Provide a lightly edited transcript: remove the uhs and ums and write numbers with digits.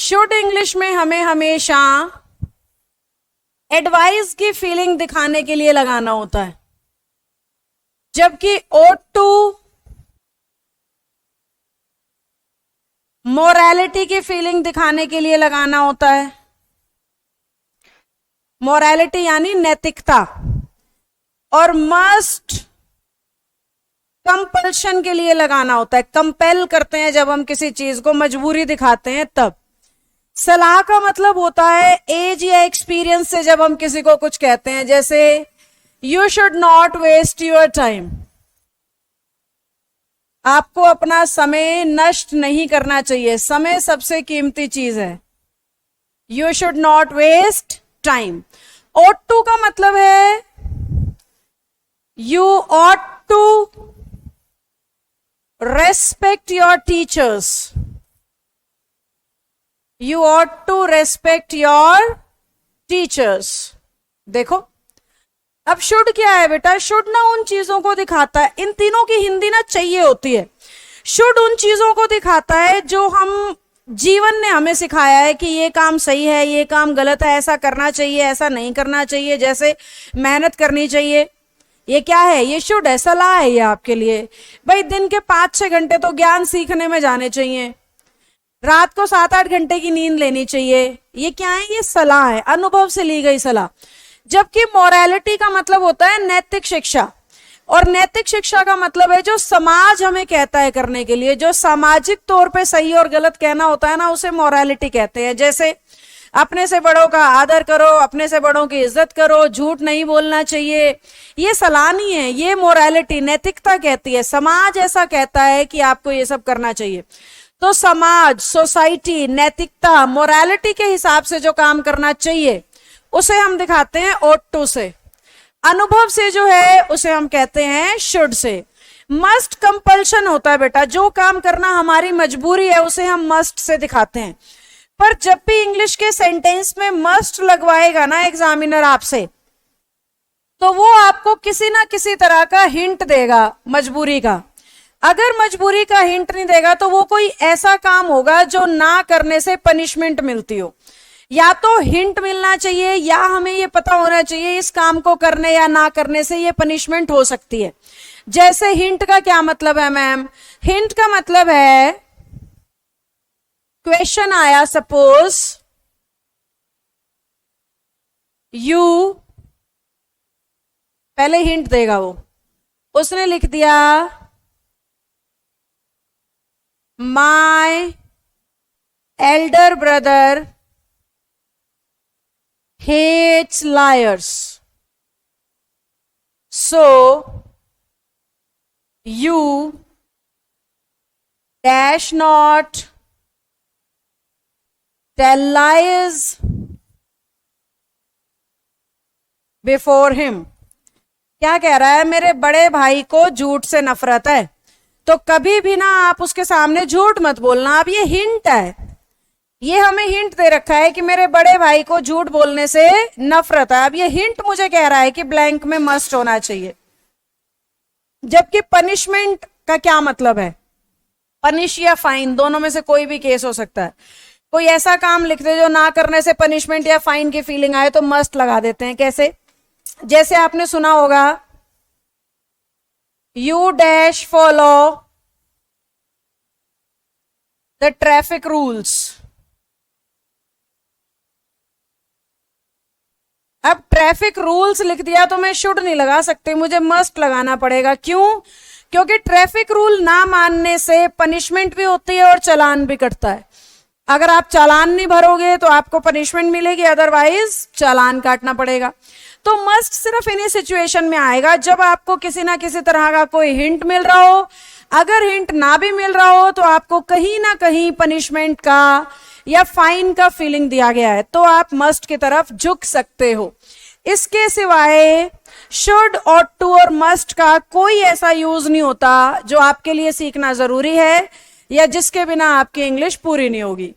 Should English में हमें हमेशा एडवाइस की फीलिंग दिखाने के लिए लगाना होता है, जबकि ought टू मोरालिटी की फीलिंग दिखाने के लिए लगाना होता है। मोरालिटी यानी नैतिकता, और मस्ट कंपल्शन के लिए लगाना होता है। कंपेल करते हैं जब हम किसी चीज को, मजबूरी दिखाते हैं तब। सलाह का मतलब होता है एज या एक्सपीरियंस से जब हम किसी को कुछ कहते हैं, जैसे you should not waste your time, आपको अपना समय नष्ट नहीं करना चाहिए, समय सबसे कीमती चीज है। You should not waste time. ought to का मतलब है you ought to respect your teachers, you ought to respect your teachers. देखो अब शुड क्या है बेटा, शुड ना उन चीजों को दिखाता है, इन तीनों की हिंदी ना चाहिए होती है। शुड उन चीजों को दिखाता है जो हम जीवन ने हमें सिखाया है कि ये काम सही है, ये काम गलत है, ऐसा करना चाहिए, ऐसा नहीं करना चाहिए, जैसे मेहनत करनी चाहिए। ये क्या है, ये शुड है, सलाह है ये आपके लिए। भाई दिन के 5-6 घंटे तो ज्ञान सीखने में जाने चाहिए, रात को 7-8 घंटे की नींद लेनी चाहिए। ये क्या है, ये सलाह है, अनुभव से ली गई सलाह। जबकि मोरालिटी का मतलब होता है नैतिक शिक्षा, और नैतिक शिक्षा का मतलब है जो समाज हमें कहता है करने के लिए, जो सामाजिक तौर पे सही और गलत कहना होता है ना, उसे मोरालिटी कहते हैं। जैसे अपने से बड़ों का आदर करो, अपने से बड़ों की इज्जत करो, झूठ नहीं बोलना चाहिए। ये सलाह नहीं है, ये मोरालिटी नैतिकता कहती है। समाज ऐसा कहता है कि आपको ये सब करना चाहिए, तो समाज, सोसाइटी, नैतिकता, मोरालिटी के हिसाब से जो काम करना चाहिए उसे हम दिखाते हैं ought to से। अनुभव से जो है उसे हम कहते हैं शुड से। मस्ट कंपल्शन होता है बेटा, जो काम करना हमारी मजबूरी है उसे हम मस्ट से दिखाते हैं। पर जब भी इंग्लिश के सेंटेंस में मस्ट लगवाएगा ना एग्जामिनर आपसे, तो वो आपको किसी ना किसी तरह का हिंट देगा मजबूरी का। अगर मजबूरी का हिंट नहीं देगा तो वो कोई ऐसा काम होगा जो ना करने से पनिशमेंट मिलती हो। या तो हिंट मिलना चाहिए, या हमें ये पता होना चाहिए इस काम को करने या ना करने से ये पनिशमेंट हो सकती है। जैसे हिंट का क्या मतलब है मैम, हिंट का मतलब है क्वेश्चन आया, सपोज यू, पहले हिंट देगा वो, उसने लिख दिया my Elder brother hates liars, so you dash not tell lies before him। क्या कह रहा है, मेरे बड़े भाई को झूठ से नफरत है, तो कभी भी ना आप उसके सामने झूठ मत बोलना। अब ये हिंट है, ये हमें हिंट दे रखा है कि मेरे बड़े भाई को झूठ बोलने से नफरत है। अब ये हिंट मुझे कह रहा है कि ब्लैंक में मस्ट होना चाहिए। जबकि पनिशमेंट का क्या मतलब है, पनिश या फाइन, दोनों में से कोई भी केस हो सकता है। कोई ऐसा काम लिख दे जो ना करने से पनिशमेंट या फाइन की फीलिंग आए तो मस्ट लगा देते हैं। कैसे, जैसे आपने सुना होगा you dash follow the traffic rules. अब ट्रैफिक रूल्स लिख दिया तो मैं शुड नहीं लगा सकती, मुझे मस्ट लगाना पड़ेगा। क्यों, क्योंकि ट्रैफिक रूल ना मानने से पनिशमेंट भी होती है और चालान भी कटता है। अगर आप चालान नहीं भरोगे तो आपको पनिशमेंट मिलेगी, अदरवाइज चालान काटना पड़ेगा। तो मस्ट सिर्फ इन्हीं सिचुएशन में आएगा जब आपको किसी ना किसी तरह का कोई हिंट मिल रहा हो। अगर हिंट ना भी मिल रहा हो तो आपको कहीं ना कहीं पनिशमेंट का या फाइन का फीलिंग दिया गया है, तो आप मस्ट की तरफ झुक सकते हो। इसके सिवाय शुड, ought टू और मस्ट का कोई ऐसा यूज नहीं होता जो आपके लिए सीखना जरूरी है या जिसके बिना आपकी इंग्लिश पूरी नहीं होगी।